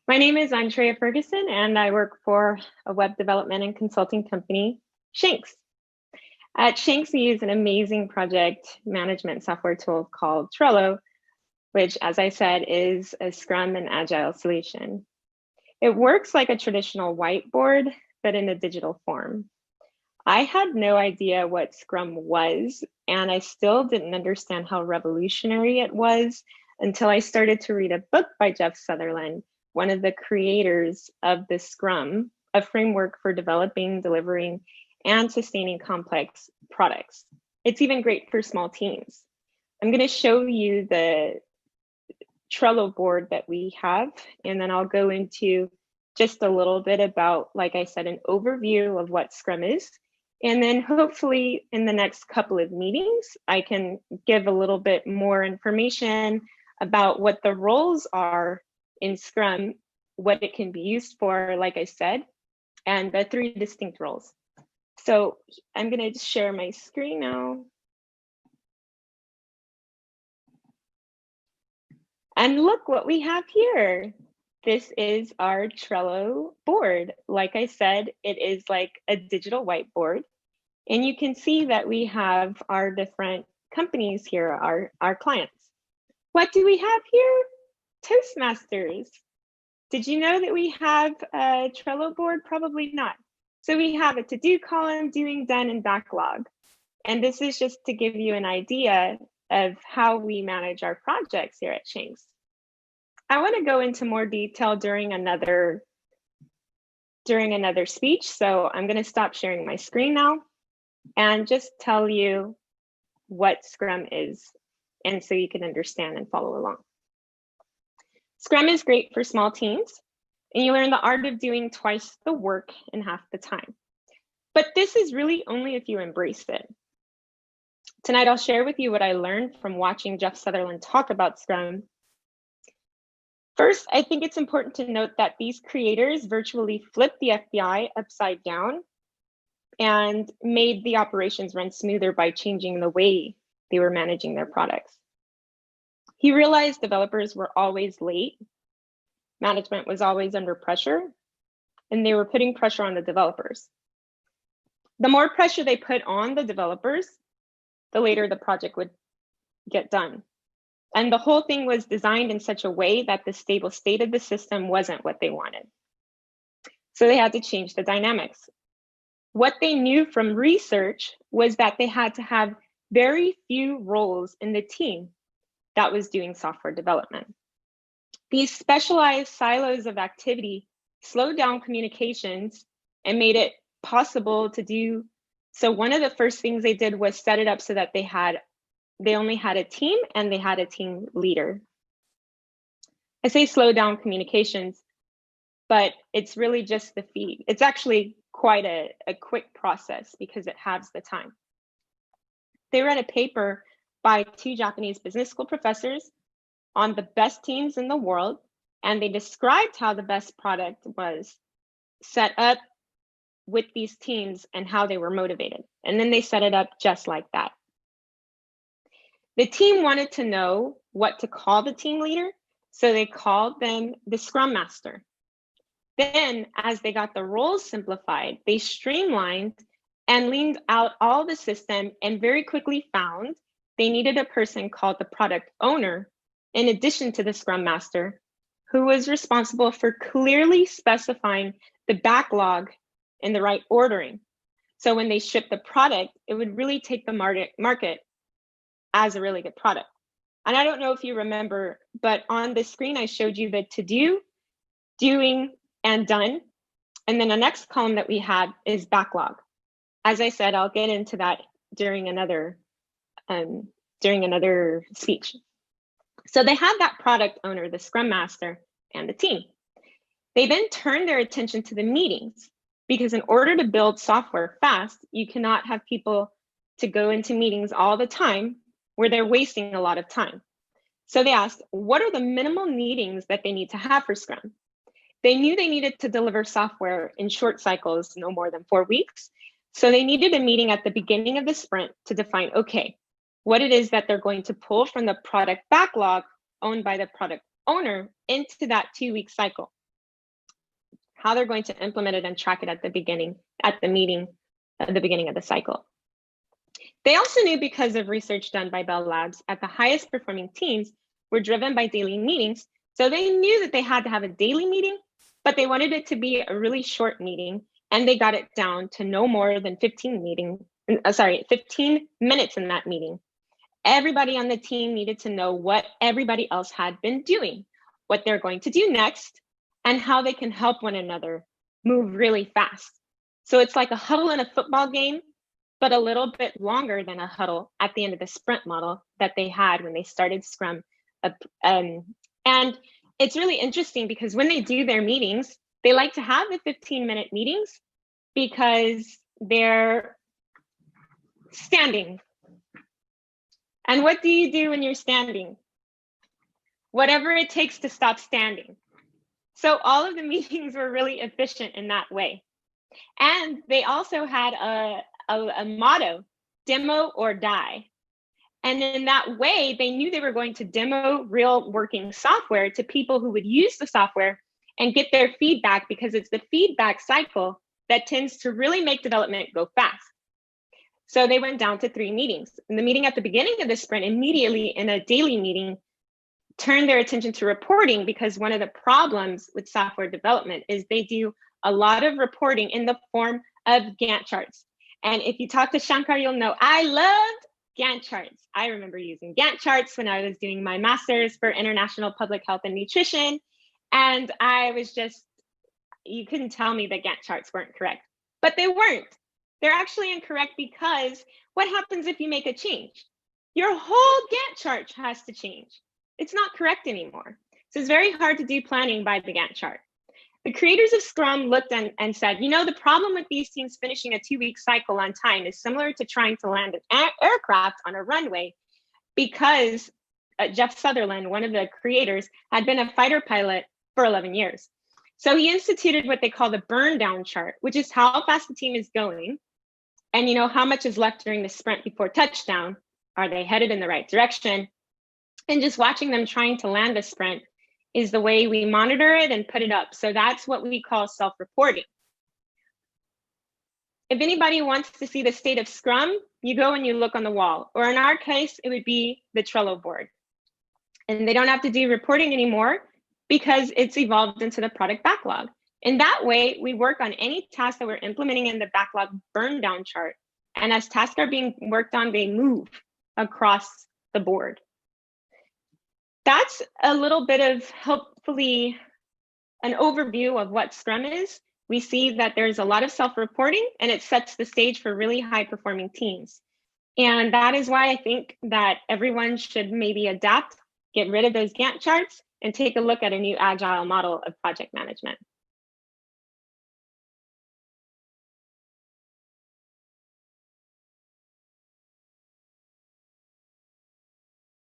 My name is Antréa Ferguson, and I work for a web development and consulting company, Shanks. At Shanks, we use an amazing project management software tool called Trello, which, as I said, is a Scrum and Agile solution. It works like a traditional whiteboard, but in a digital form. I had no idea what Scrum was, and I still didn't understand how revolutionary it was until I started to read a book by Jeff Sutherland, one of the creators of the Scrum, a framework for developing, delivering, and sustaining complex products. It's even great for small teams. I'm going to show you the Trello board that we have, and then I'll go into just a little bit about, like I said, an overview of what Scrum is. And then hopefully in the next couple of meetings, I can give a little bit more information about what the roles are in Scrum, what it can be used for, like I said, and the 3 distinct roles. So I'm going to share my screen now. And look what we have here. This is our Trello board. Like I said, it is like a digital whiteboard. And you can see that we have our different companies here, our clients. What do we have here? Toastmasters. Did you know that we have a Trello board? Probably not. So we have a to-do column, doing, done, and backlog. And this is just to give you an idea of how we manage our projects here at Shanks. I want to go into more detail during another speech, so I'm going to stop sharing my screen now and just tell you what Scrum is, and so you can understand and follow along. Scrum is great for small teams, and you learn the art of doing twice the work in half the time. But this is really only if you embrace it. Tonight, I'll share with you what I learned from watching Jeff Sutherland talk about Scrum. First, I think it's important to note that these creators virtually flipped the FBI upside down and made the operations run smoother by changing the way they were managing their products. He realized developers were always late, management was always under pressure, and they were putting pressure on the developers. The more pressure they put on the developers, the later the project would get done. And the whole thing was designed in such a way that the stable state of the system wasn't what they wanted. So they had to change the dynamics. What they knew from research was that they had to have very few roles in the team that was doing software development. These specialized silos of activity slowed down communications and made it possible to do. So one of the first things they did was set it up so that they only had a team and they had a team leader. I say slow down communications, but it's really just the feed. It's actually quite a quick process because it halves the time. They read a paper by 2 Japanese business school professors on the best teams in the world, and they described how the best product was set up with these teams and how they were motivated. And then they set it up just like that. The team wanted to know what to call the team leader, so they called them the Scrum Master. Then, as they got the roles simplified, they streamlined and leaned out all the system and very quickly found they needed a person called the product owner, in addition to the Scrum Master, who was responsible for clearly specifying the backlog in the right ordering. So when they shipped the product, it would really take the market as a really good product. And I don't know if you remember, but on the screen, I showed you the to-do, doing, and done. And then the next column that we had is backlog. As I said, I'll get into that during another speech. So they had that product owner, the Scrum Master, and the team. They then turned their attention to the meetings, because in order to build software fast, you cannot have people to go into meetings all the time where they're wasting a lot of time. So they asked, what are the minimal meetings that they need to have for Scrum? They knew they needed to deliver software in short cycles, no more than 4 weeks. So they needed a meeting at the beginning of the sprint to define, okay, what it is that they're going to pull from the product backlog owned by the product owner into that 2-week cycle. how they're going to implement it and track it at the beginning, at the meeting, at the beginning of the cycle. They also knew, because of research done by Bell Labs, at the highest performing teams were driven by daily meetings. So they knew that they had to have a daily meeting, but they wanted it to be a really short meeting, and they got it down to no more than 15 minutes in that meeting. Everybody on the team needed to know what everybody else had been doing, what they're going to do next, and how they can help one another move really fast. So it's like a huddle in a football game, but a little bit longer than a huddle at the end of the sprint model that they had when they started Scrum. And it's really interesting because when they do their meetings, they like to have the 15-minute meetings because they're standing. And what do you do when you're standing? Whatever it takes to stop standing. So all of the meetings were really efficient in that way. And they also had a motto, demo or die. And in that way, they knew they were going to demo real working software to people who would use the software and get their feedback, because it's the feedback cycle that tends to really make development go fast. So they went down to 3 meetings. In the meeting at the beginning of the sprint, immediately in a daily meeting, turned their attention to reporting, because one of the problems with software development is they do a lot of reporting in the form of Gantt charts. And if you talk to Shankar, you'll know I loved Gantt charts. I remember using Gantt charts when I was doing my master's for international public health and nutrition. And I was just, you couldn't tell me that Gantt charts weren't correct, but they weren't. They're actually incorrect, because what happens if you make a change? Your whole Gantt chart has to change. It's not correct anymore. So it's very hard to do planning by the Gantt chart. The creators of Scrum looked and said, you know, the problem with these teams finishing a 2-week cycle on time is similar to trying to land an aircraft on a runway, because Jeff Sutherland, one of the creators, had been a fighter pilot for 11 years. So he instituted what they call the burn down chart, which is how fast the team is going. And you know, how much is left during the sprint before touchdown? Are they headed in the right direction? And just watching them trying to land a sprint is the way we monitor it and put it up. So that's what we call self-reporting. If anybody wants to see the state of Scrum, you go and you look on the wall, or in our case, it would be the Trello board. And they don't have to do reporting anymore because it's evolved into the product backlog. In that way, we work on any tasks that we're implementing in the backlog burn down chart. And as tasks are being worked on, they move across the board. That's a little bit of, hopefully, an overview of what Scrum is. We see that there's a lot of self-reporting, and it sets the stage for really high-performing teams. And that is why I think that everyone should maybe adapt, get rid of those Gantt charts, and take a look at a new Agile model of project management.